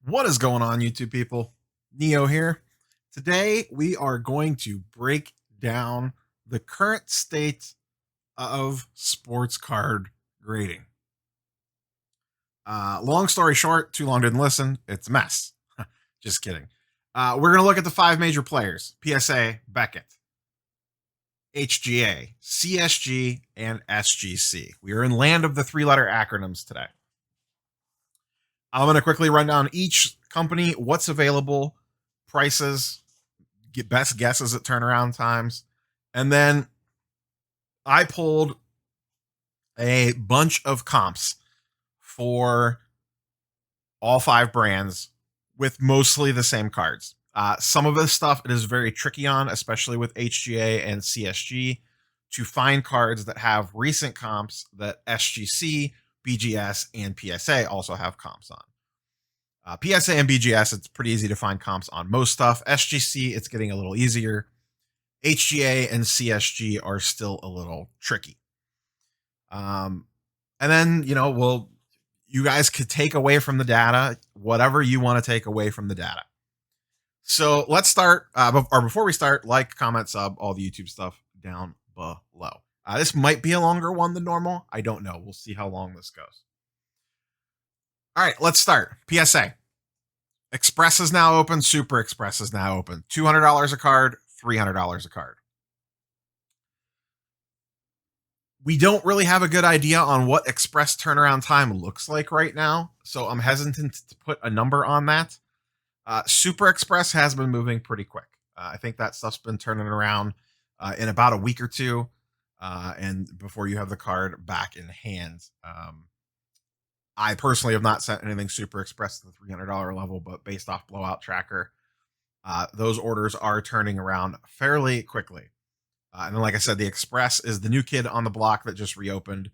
What is going on, YouTube people? Neo here. Today, we are going to break down the current state of sports card grading. Long story short, too long didn't listen. It's a mess. Just kidding. We're going to look at the five major players: PSA, Beckett, HGA, CSG, and SGC. We are in land of the three-letter acronyms today. I'm going to quickly run down each company, what's available, prices, get best guesses at turnaround times. And then I pulled a bunch of comps for all five brands with mostly the same cards. Some of this stuff it is very tricky on, especially with HGA and CSG, to find cards that have recent comps that SGC, BGS, and PSA also have comps on. PSA and BGS, it's pretty easy to find comps on most stuff. SGC, it's getting a little easier. HGA and CSG are still a little tricky. And then, you guys could take away from the data whatever you want to take away from the data. So let's start, or before we start, like, comment, sub, all the YouTube stuff down below. This might be a longer one than normal. I don't know. We'll see how long this goes. All right, let's start. PSA. Express is now open. Super Express is now open. $200 a card, $300 a card. We don't really have a good idea on what Express turnaround time looks like right now, so I'm hesitant to put a number on that. Super Express has been moving pretty quick. I think that stuff's been turning around in about a week or two, and before you have the card back in hand. I personally have not sent anything Super Express to the $300 level, but based off Blowout Tracker, those orders are turning around fairly quickly. And then, like I said, the Express is the new kid on the block that just reopened.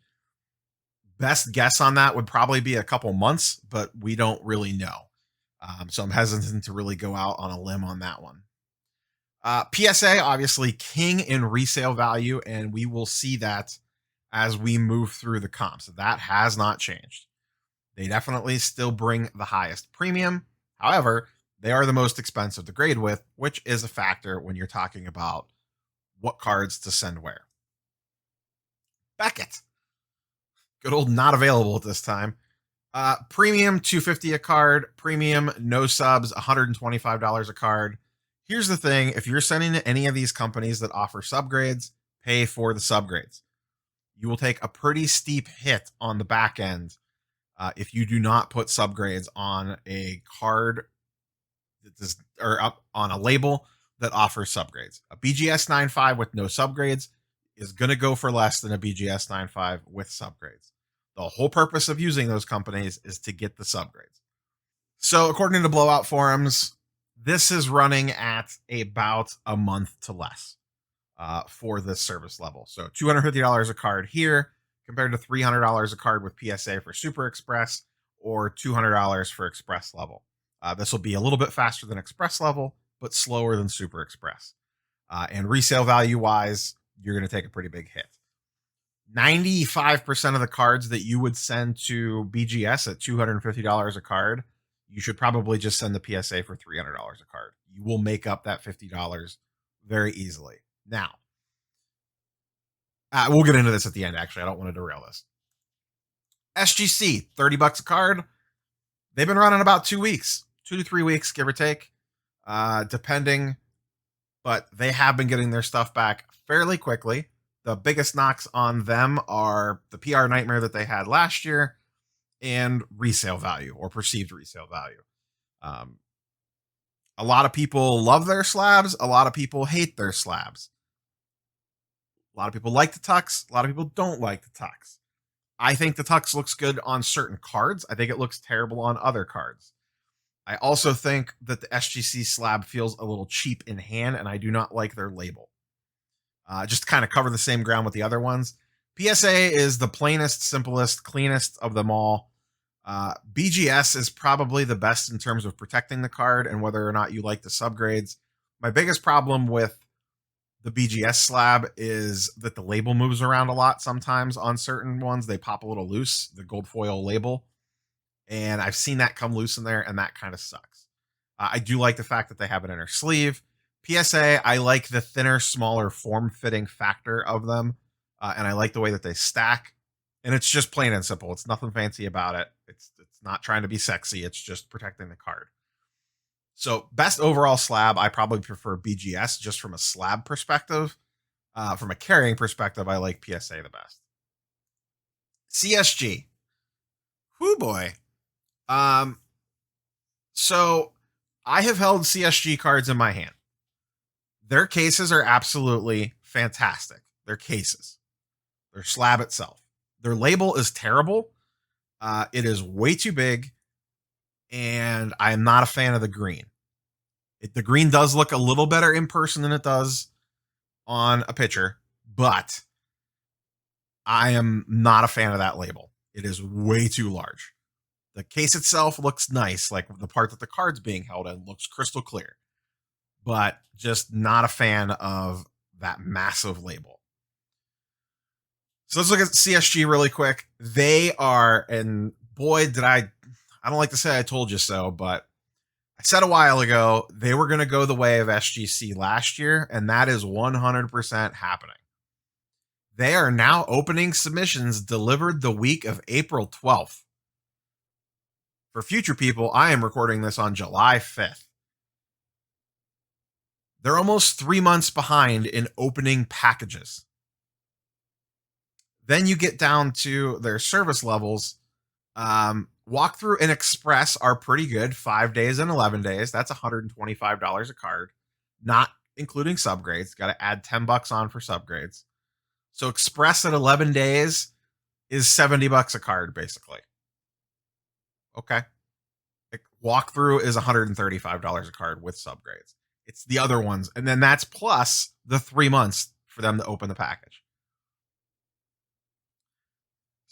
Best guess on that would probably be a couple months, but we don't really know. So I'm hesitant to really go out on a limb on that one. PSA, obviously king in resale value, and we will see that as we move through the comps. That has not changed. They definitely still bring the highest premium. However, they are the most expensive to grade with, which is a factor when you're talking about what cards to send where. Beckett. Good old not available at this time. Premium, $250 a card. Premium, no subs, $125 a card. Here's the thing. If you're sending to any of these companies that offer subgrades, pay for the subgrades. You will take a pretty steep hit on the back end if you do not put subgrades on a card that does, or up on a label that offers subgrades. A BGS 9.5 with no subgrades is going to go for less than a BGS 9.5 with subgrades. The whole purpose of using those companies is to get the subgrades. So according to Blowout Forums, this is running at about a month to less for this service level. So $250 a card here compared to $300 a card with PSA for Super Express or $200 for Express level. This will be a little bit faster than Express level, but slower than Super Express. And resale value wise, you're going to take a pretty big hit. 95% of the cards that you would send to BGS at $250 a card, you should probably just send the PSA for $300 a card. You will make up that $50 very easily. Now, we'll get into this at the end, actually. I don't want to derail this. SGC, $30 a card. They've been running about 2 weeks, 2 to 3 weeks, give or take, depending. But they have been getting their stuff back fairly quickly. The biggest knocks on them are the PR nightmare that they had last year and resale value or perceived resale value. A lot of people love their slabs. A lot of people hate their slabs. A lot of people like the tux. A lot of people don't like the tux. I think the tux looks good on certain cards. I think it looks terrible on other cards. I also think that the SGC slab feels a little cheap in hand, and I do not like their label. Just to kind of cover the same ground with the other ones. PSA is the plainest, simplest, cleanest of them all. BGS is probably the best in terms of protecting the card and whether or not you like the subgrades. My biggest problem with the BGS slab is that the label moves around a lot sometimes on certain ones. They pop a little loose, the gold foil label. And I've seen that come loose in there, and that kind of sucks. I do like the fact that they have an inner sleeve. PSA, I like the thinner, smaller form-fitting factor of them, and I like the way that they stack. And it's just plain and simple. It's nothing fancy about it. It's not trying to be sexy. It's just protecting the card. So best overall slab, I probably prefer BGS just from a slab perspective. From a carrying perspective, I like PSA the best. CSG. Whoo boy. So I have held CSG cards in my hand. Their cases are absolutely fantastic. Their cases. Their slab itself. Their label is terrible. It is way too big, and I am not a fan of the green. The green does look a little better in person than it does on a picture, but I am not a fan of that label. It is way too large. The case itself looks nice, like the part that the card's being held in looks crystal clear, but just not a fan of that massive label. So let's look at CSG really quick. They are, and boy, I don't like to say I told you so, but I said a while ago they were going to go the way of SGC last year, and that is 100% happening. They are now opening submissions delivered the week of April 12th. For future people, I am recording this on July 5th. They're almost 3 months behind in opening packages. Then you get down to their service levels. Walkthrough and Express are pretty good. 5 days and 11 days. That's $125 a card, not including subgrades. Got to add $10 on for subgrades. So Express at 11 days is $70 a card, basically. Okay. Walkthrough is $135 a card with subgrades. It's the other ones. And then that's plus the 3 months for them to open the package.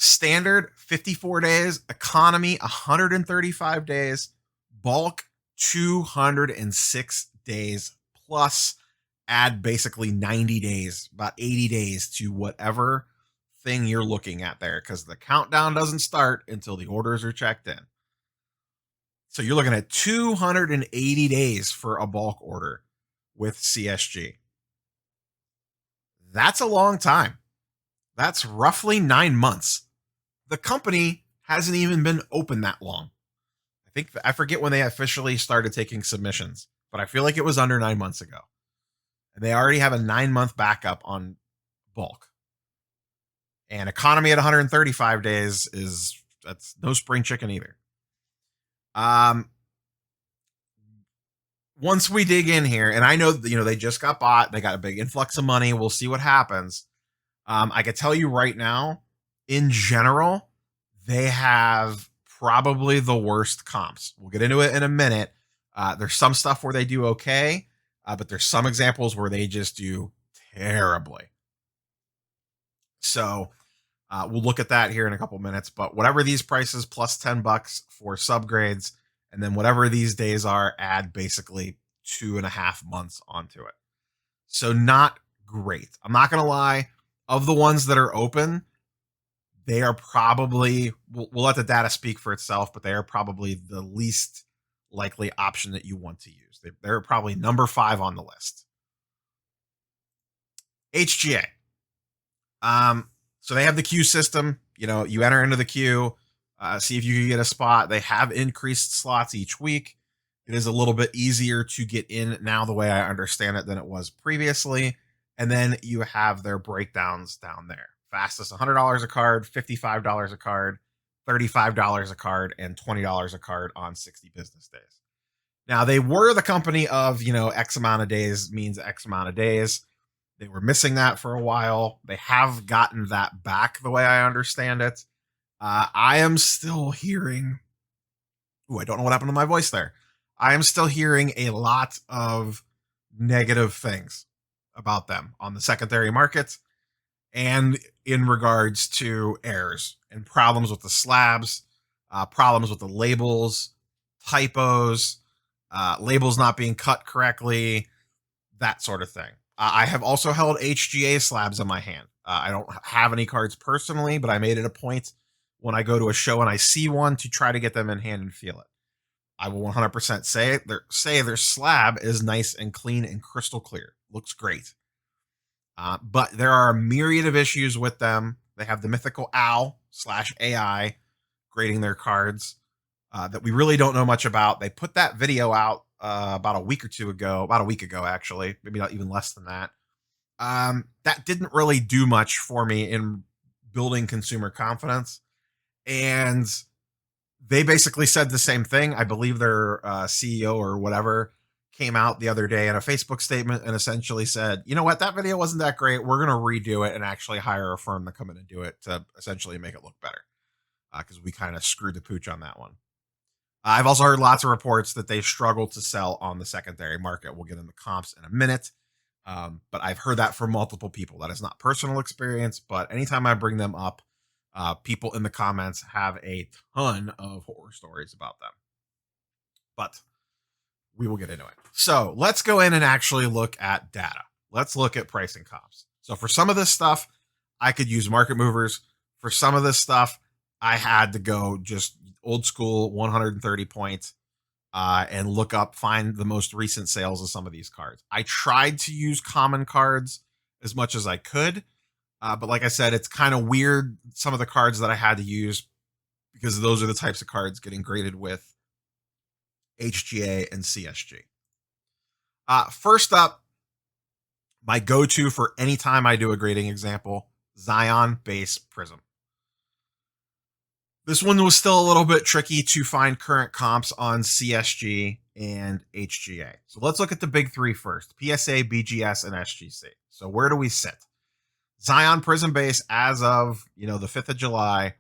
Standard 54 days, economy 135 days, bulk 206 days, plus add basically 90 days, about 80 days to whatever thing you're looking at there, because the countdown doesn't start until the orders are checked in. So you're looking at 280 days for a bulk order with CSG. That's a long time. That's roughly 9 months. The company hasn't even been open that long. I forget when they officially started taking submissions, but I feel like it was under 9 months ago. And they already have a 9-month backup on bulk. And economy at 135 days that's no spring chicken either. Once we dig in here, and I know that, they just got bought, they got a big influx of money. We'll see what happens. I can tell you right now, in general, they have probably the worst comps. We'll get into it in a minute. There's some stuff where they do okay, but there's some examples where they just do terribly. So we'll look at that here in a couple minutes. But whatever these prices, plus $10 for subgrades, and then whatever these days are, add basically 2.5 months onto it. So not great. I'm not going to lie. Of the ones that are open, they are probably, we'll let the data speak for itself, but they are probably the least likely option that you want to use. They're probably number 5 on the list. HGA. So they have the queue system. You enter into the queue, see if you can get a spot. They have increased slots each week. It is a little bit easier to get in now, the way I understand it, than it was previously. And then you have their breakdowns down there. Fastest $100 a card, $55 a card, $35 a card, and $20 a card on 60 business days. Now, they were the company of, X amount of days means X amount of days. They were missing that for a while. They have gotten that back, the way I understand it. I am still hearing... I don't know what happened to my voice there. I am still hearing a lot of negative things about them on the secondary market, and in regards to errors and problems with the slabs, problems with the labels, typos, labels not being cut correctly, that sort of thing. I have also held HGA slabs in my hand. I don't have any cards personally, but I made it a point when I go to a show and I see one to try to get them in hand and feel it. I will 100% say their slab is nice and clean and crystal clear. Looks great. But there are a myriad of issues with them. They have the mythical owl/AI grading their cards that we really don't know much about. They put that video out about a week ago, actually, maybe not even less than that. That didn't really do much for me in building consumer confidence. And they basically said the same thing. I believe their CEO or whatever came out the other day in a Facebook statement and essentially said, you know what, that video wasn't that great. We're going to redo it and actually hire a firm to come in and do it to essentially make it look better. Because we kind of screwed the pooch on that one. I've also heard lots of reports that they struggle to sell on the secondary market. We'll get into comps in a minute. But I've heard that from multiple people. That is not personal experience, but anytime I bring them up, people in the comments have a ton of horror stories about them. But we will get into it. So let's go in and actually look at data. Let's look at pricing comps. So for some of this stuff, I could use market movers. For some of this stuff, I had to go just old school 130 points and find the most recent sales of some of these cards. I tried to use common cards as much as I could. But like I said, it's kind of weird, some of the cards that I had to use, because those are the types of cards getting graded with HGA and CSG. First up, my go-to for any time I do a grading example, Zion Base Prism. This one was still a little bit tricky to find current comps on CSG and HGA. So let's look at the big three first, PSA, BGS, and SGC. So where do we sit? Zion Prism Base as of, the 5th of July,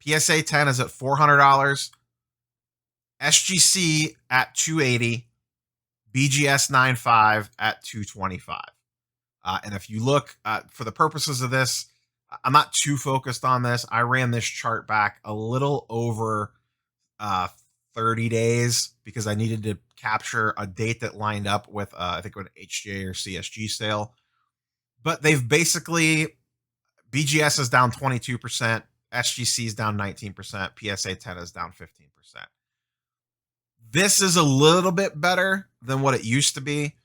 PSA 10 is at $400, SGC at $280, BGS 9.5 at $225. And if you look for the purposes of this, I'm not too focused on this. I ran this chart back a little over 30 days because I needed to capture a date that lined up with, I think, an HGA or CSG sale. But they've basically, BGS is down 22%, SGC is down 19%, PSA 10 is down 15%. This is a little bit better than what it used to be.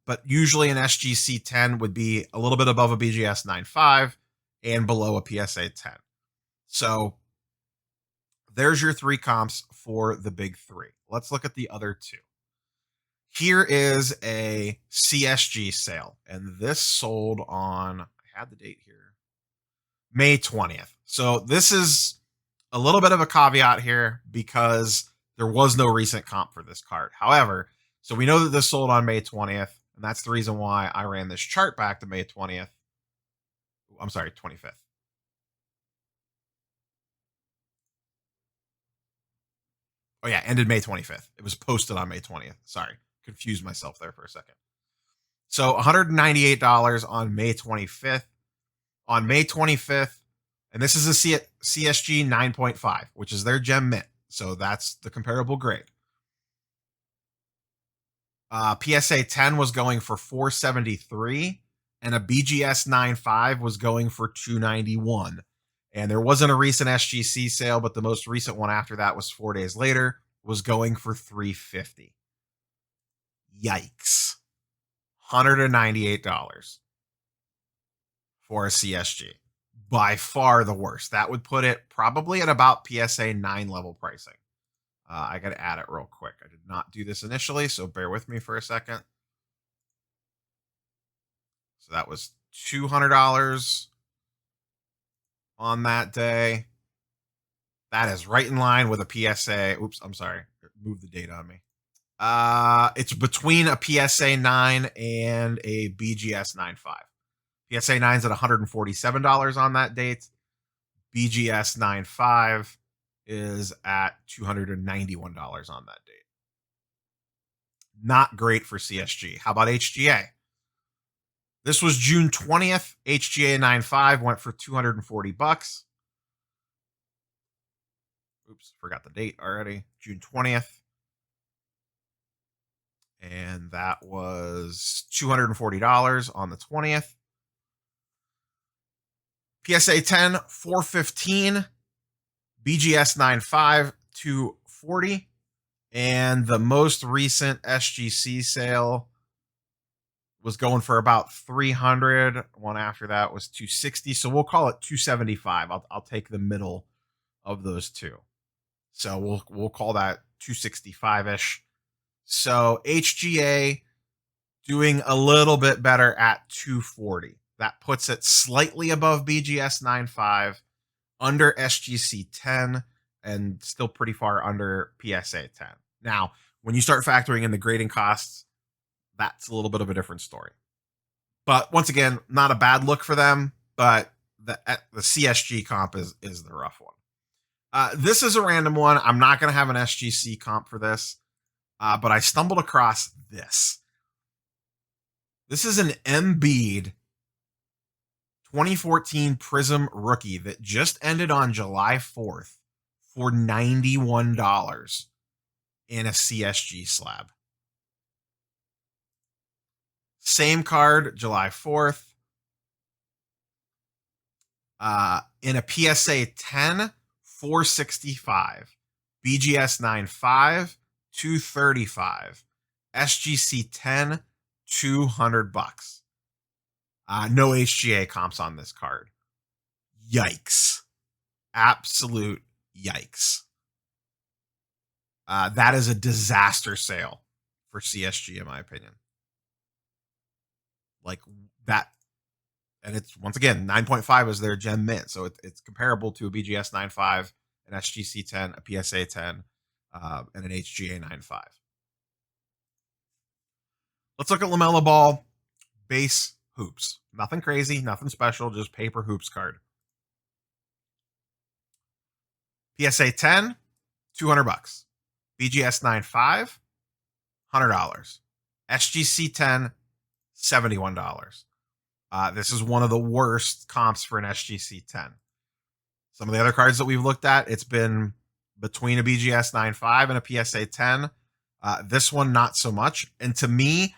But usually an SGC 10 would be a little bit above a BGS 9.5 and below a PSA 10. So there's your three comps for the big three. Let's look at the other two. Here is a CSG sale, and this sold on, I had the date here, May 20th. So this is a little bit of a caveat here because there was no recent comp for this card. However, so we know that this sold on May 20th, and that's the reason why I ran this chart back to May 20th. I'm sorry, 25th. Oh yeah, ended May 25th. It was posted on May 20th. Sorry, confused myself there for a second. So $198 on May 25th. On May 25th, and this is a CSG 9.5, which is their gem mint. So that's the comparable grade. PSA 10 was going for $473, and a BGS 9.5 was going for $291. And there wasn't a recent SGC sale, but the most recent one after that was 4 days later, was going for $350. Yikes. $198 for a CSG. By far the worst. That would put it probably at about PSA 9 level pricing. I got to add it real quick. I did not do this initially, so bear with me for a second. So that was $200 on that day. That is right in line with a PSA. Oops, I'm sorry. Move the date on me. It's between a PSA 9 and a BGS 9.5. PSA 9's at $147 on that date. BGS 9.5 is at $291 on that date. Not great for CSG. How about HGA? This was June 20th. HGA 9.5 went for $240. Oops, forgot the date already. June 20th. And that was $240 on the 20th. PSA 10, $415. BGS 95 240, and the most recent SGC sale was going for about 300. One after that was 260, so we'll call it 275. I'll take the middle of those two, so we'll call that 265ish. So HGA doing a little bit better at 240. That puts it slightly above BGS 95, under SGC 10, and still pretty far under PSA 10. Now, when you start factoring in the grading costs, that's a little bit of a different story. But once again, not a bad look for them, but the CSG comp is the rough one. This is a random one. I'm not going to have an SGC comp for this, but I stumbled across this. This is an Embiid 2014 Prism rookie that just ended on July 4th for $91 in a CSG slab. Same card, July 4th. In a PSA 10, 465. BGS 95, 235. SGC 10, $200. No HGA comps on this card. Yikes. Absolute yikes. That is a disaster sale for CSG, in my opinion. Like that. And it's, once again, 9.5 is their gem mint. So it's comparable to a BGS 9.5, an SGC 10, a PSA 10, and an HGA 9.5. Let's look at LaMelo Ball base hoops. Nothing crazy, nothing special, just paper hoops card. PSA 10, $200. BGS 9.5, $100. SGC 10, $71. This is one of the worst comps for an SGC 10. Some of the other cards that we've looked at, it's been between a BGS 9.5 and a PSA 10. This one, not so much. And to me,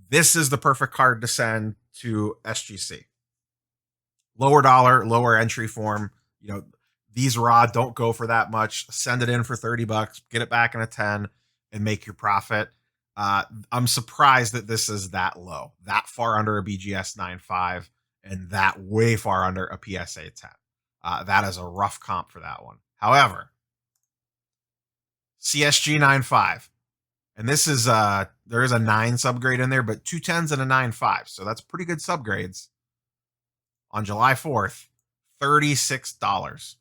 this is the perfect card to send to SGC. Lower dollar, lower entry form. You know, these raw don't go for that much. Send it in for $30, get it back in a 10, and make your profit. I'm surprised that this is that low, that far under a BGS 9.5, and that way far under a PSA 10. That is a rough comp for that one. However, CSG 9.5, and this is there is a 9 subgrade in there, but 2 10s and a 9.5, so that's pretty good subgrades. On July 4th, $36.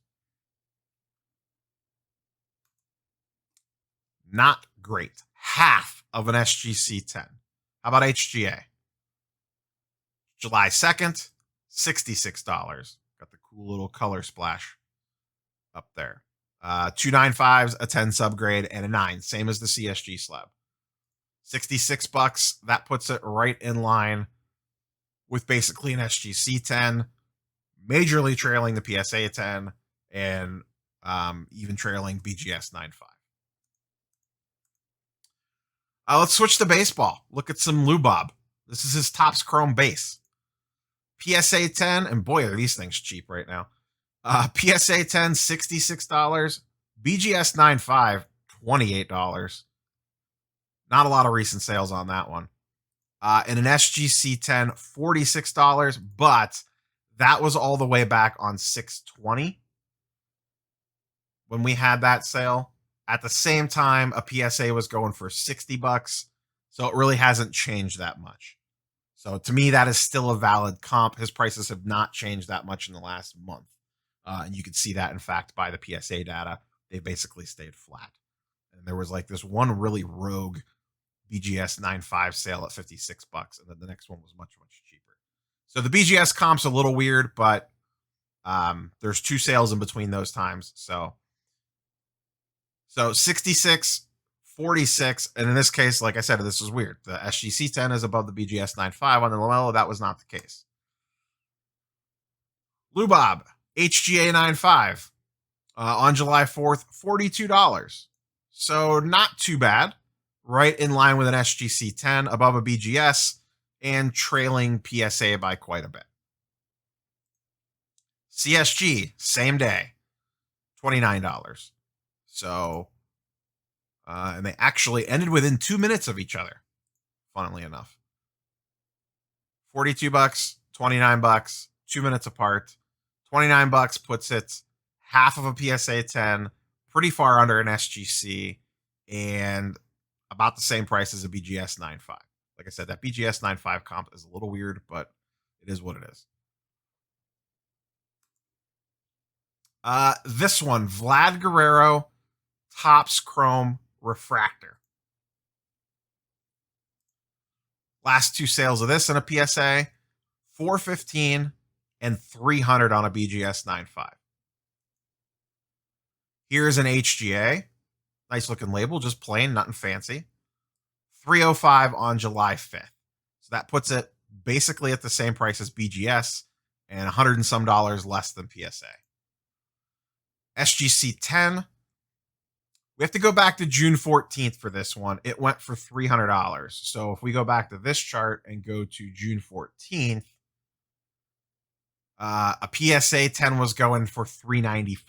Not great. Half of an SGC 10. How about HGA? July 2nd, $66. Got the cool little color splash up there. 2 9.5s, a 10 subgrade, and a 9. Same as the CSG slab. $66. That puts it right in line with basically an SGC 10, majorly trailing the PSA 10, and even trailing BGS 9.5. Let's switch to baseball. Look at some Lou Bob. This is his Topps Chrome base. PSA 10, and boy, are these things cheap right now. PSA 10, $66. BGS 9.5, $28. Not a lot of recent sales on that one. And an SGC 10, $46, but that was all the way back on 6/20 when we had that sale. At the same time, a PSA was going for $60, so it really hasn't changed that much. So to me, that is still a valid comp. His prices have not changed that much in the last month. And you can see that, in fact, by the PSA data. They basically stayed flat. And there was like this one really rogue BGS 9.5 sale at $56, and then the next one was much, much cheaper. So the BGS comp's a little weird, but there's 2 sales in between those times. So 66, 46, and in this case, like I said, this is weird. The SGC 10 is above the BGS 9.5 on the LaMelo. That was not the case. Lou Bob, HGA 9.5, on July 4th, $42. So not too bad. Right in line with an SGC 10, above a BGS, and trailing PSA by quite a bit. CSG, same day. $29. So, and they actually ended within 2 minutes of each other, funnily enough. 42 bucks, 29 bucks, 2 minutes apart. 29 bucks puts it half of a PSA 10, pretty far under an SGC, and about the same price as a BGS 9.5. Like I said, that BGS 9.5 comp is a little weird, but it is what it is. This one, Vlad Guerrero, Topps Chrome Refractor. Last two sales of this in a PSA, 415 and 300 on a BGS 9.5. Here's an HGA. Nice looking label, just plain, nothing fancy. 305 on July 5th. So that puts it basically at the same price as BGS and 100 and some dollars less than PSA. SGC 10. We have to go back to June 14th for this one. It went for $300. So if we go back to this chart and go to June 14th, a PSA 10 was going for $395.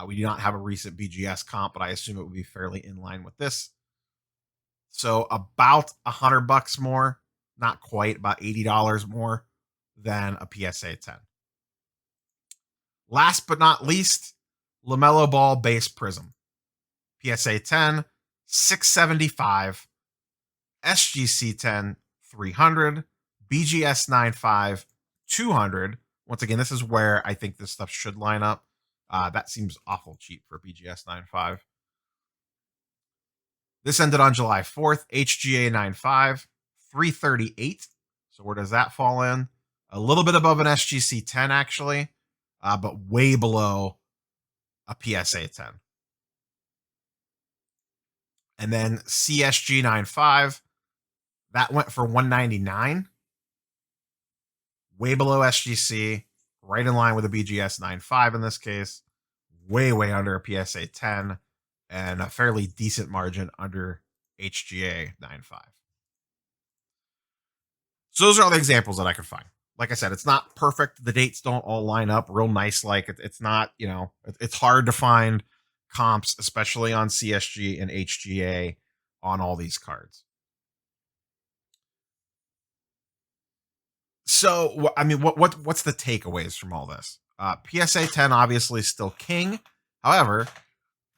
We do not have a recent BGS comp, but I assume it would be fairly in line with this. So about $100 more, not quite, about $80 more than a PSA 10. Last but not least, LaMelo Ball base prism. PSA 10, $675. SGC 10, $300. BGS 9.5, $200. Once again, this is where I think this stuff should line up. That seems awful cheap for BGS 9.5. This ended on July 4th. HGA 9.5, $338. So where does that fall in? A little bit above an SGC 10, actually, but way below a PSA 10. And then CSG 9.5, that went for $199. Way below SGC, right in line with a BGS 9.5 in this case. Way under a PSA 10, and a fairly decent margin under HGA 9.5. So those are all the examples that I could find. Like I said, it's not perfect. The dates don't all line up real nice. Like it's not, it's hard to find comps, especially on CSG and HGA on all these cards. So, I mean, what's the takeaways from all this? PSA 10 obviously still king. However,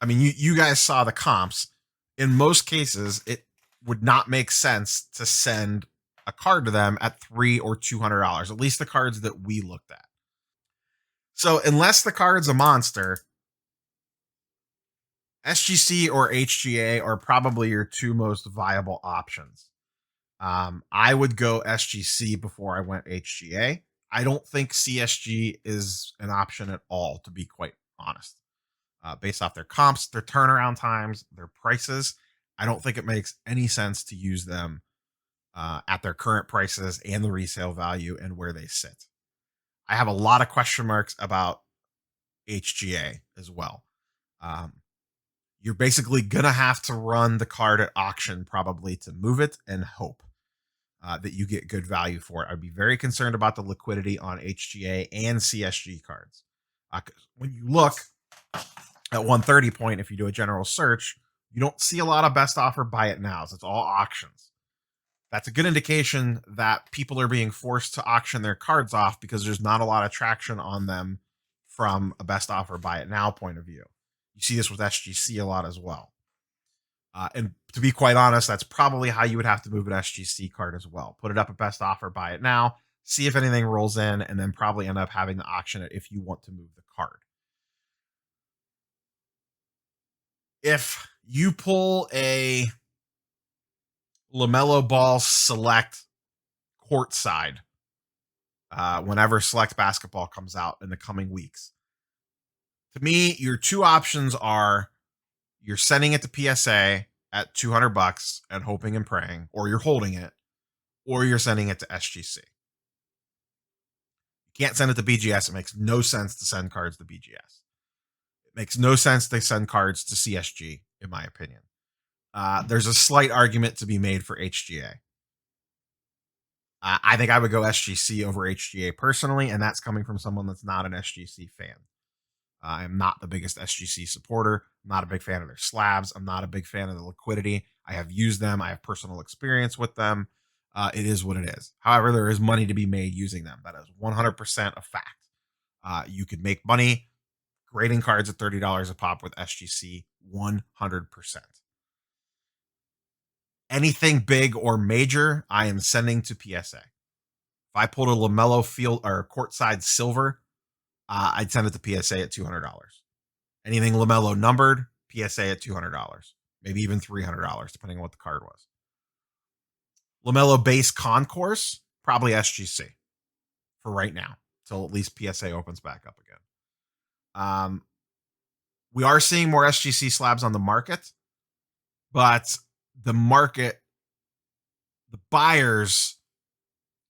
I mean, you guys saw the comps. In most cases, it would not make sense to send a card to them at $300 or $200. At least the cards that we looked at. So, unless the card's a monster, SGC or HGA are probably your two most viable options. I would go SGC before I went HGA. I don't think CSG is an option at all, to be quite honest. Based off their comps, their turnaround times, their prices, I don't think it makes any sense to use them at their current prices and the resale value and where they sit. I have a lot of question marks about HGA as well. You're basically going to have to run the card at auction probably to move it and hope that you get good value for it. I'd be very concerned about the liquidity on HGA and CSG cards. When you look at 130 point, if you do a general search, you don't see a lot of best offer buy it nows. It's all auctions. That's a good indication that people are being forced to auction their cards off because there's not a lot of traction on them from a best offer buy it now point of view. You see this with SGC a lot as well. And to be quite honest, that's probably how you would have to move an SGC card as well. Put it up at best offer, buy it now, see if anything rolls in, and then probably end up having to auction it if you want to move the card. If you pull a LaMelo Ball select courtside whenever select basketball comes out in the coming weeks, to me, your two options are you're sending it to PSA at $200 and hoping and praying, or you're holding it, or you're sending it to SGC. You can't send it to BGS. It makes no sense to send cards to BGS. It makes no sense to send cards to CSG, in my opinion. There's a slight argument to be made for HGA. I think I would go SGC over HGA personally, and that's coming from someone that's not an SGC fan. I am not the biggest SGC supporter. I'm not a big fan of their slabs. I'm not a big fan of the liquidity. I have used them. I have personal experience with them. It is what it is. However, there is money to be made using them. That is 100% a fact. You could make money grading cards at $30 a pop with SGC 100%. Anything big or major, I am sending to PSA. If I pulled a LaMelo field or courtside silver, I'd send it to PSA at $200. Anything LaMelo numbered, PSA at $200, maybe even $300, depending on what the card was. LaMelo base concourse, probably SGC for right now, till at least PSA opens back up again. We are seeing more SGC slabs on the market, but the market, the buyers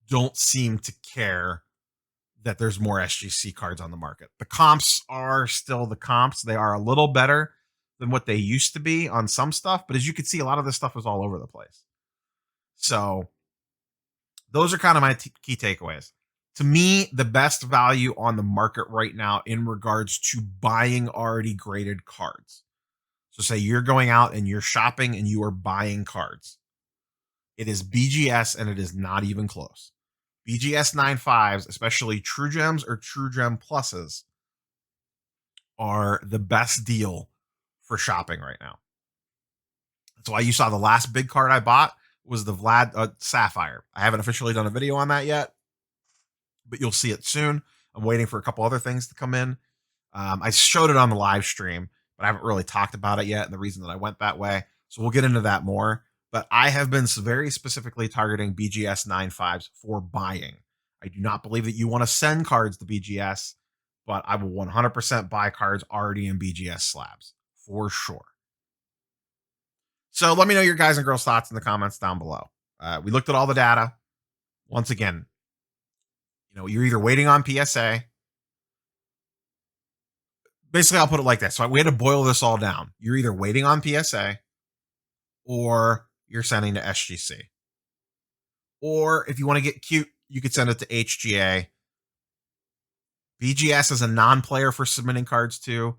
don't seem to care that there's more SGC cards on the market. The comps are still the comps. They are a little better than what they used to be on some stuff, but as you can see, a lot of this stuff is all over the place. So those are kind of my key takeaways. To me, the best value on the market right now in regards to buying already graded cards. So say you're going out and you're shopping and you are buying cards. It is BGS and it is not even close. BGS 9.5s, especially True Gems or True Gem Pluses, are the best deal for shopping right now. That's why you saw the last big card I bought was the Vlad Sapphire. I haven't officially done a video on that yet, but you'll see it soon. I'm waiting for a couple other things to come in. I showed it on the live stream, but I haven't really talked about it yet and the reason that I went that way. So we'll get into that more. But I have been very specifically targeting BGS 9.5s for buying. I do not believe that you want to send cards to BGS, but I will 100% buy cards already in BGS slabs for sure. So let me know your guys and girls thoughts in the comments down below. We looked at all the data. Once again, you're either waiting on PSA. Basically, I'll put it like this. So we had to boil this all down. You're either waiting on PSA or you're sending to SGC. Or if you want to get cute, you could send it to HGA. BGS is a non-player for submitting cards to.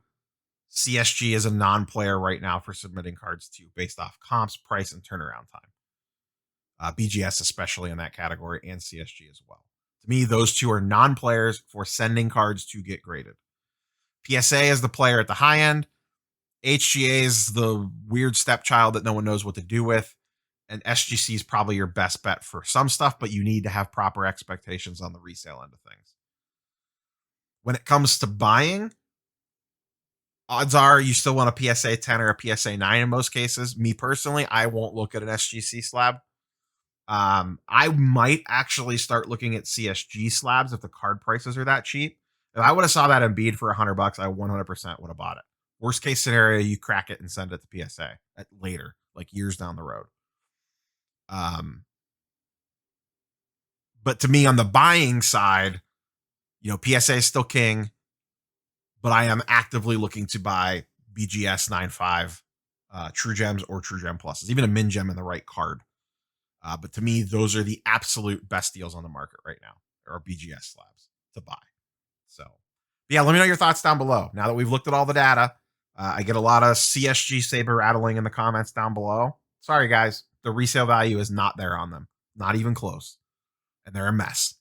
CSG is a non-player right now for submitting cards to based off comps, price, and turnaround time. BGS especially in that category and CSG as well. To me, those two are non-players for sending cards to get graded. PSA is the player at the high end. HGA is the weird stepchild that no one knows what to do with. And SGC is probably your best bet for some stuff, but you need to have proper expectations on the resale end of things. When it comes to buying, odds are you still want a PSA 10 or a PSA 9 in most cases. Me personally, I won't look at an SGC slab. I might actually start looking at CSG slabs if the card prices are that cheap. If I would have saw that Embiid for $100, I 100% would have bought it. Worst case scenario, you crack it and send it to PSA at later, like years down the road. But to me, on the buying side, PSA is still king, but I am actively looking to buy BGS 9.5, True Gems or True Gem Pluses, even a Min Gem in the right card. But to me, those are the absolute best deals on the market right now, or BGS slabs to buy. So, yeah, let me know your thoughts down below. Now that we've looked at all the data, I get a lot of CSG saber rattling in the comments down below. Sorry, guys. The resale value is not there on them. Not even close. And they're a mess.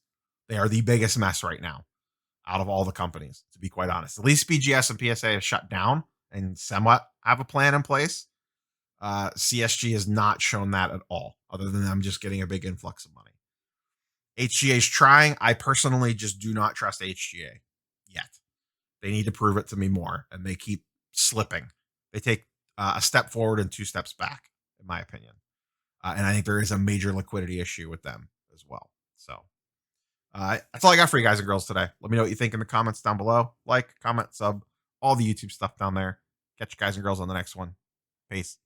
They are the biggest mess right now out of all the companies, to be quite honest. At least BGS and PSA have shut down and somewhat have a plan in place. CSG has not shown that at all, other than them just getting a big influx of money. HGA is trying. I personally just do not trust HGA yet. They need to prove it to me more, and they keep slipping. They take a step forward and 2 steps back, in my opinion. And I think there is a major liquidity issue with them as well. So that's all I got for you guys and girls today. Let me know what you think in the comments down below. Like, comment, sub, all the YouTube stuff down there. Catch you guys and girls on the next one. Peace.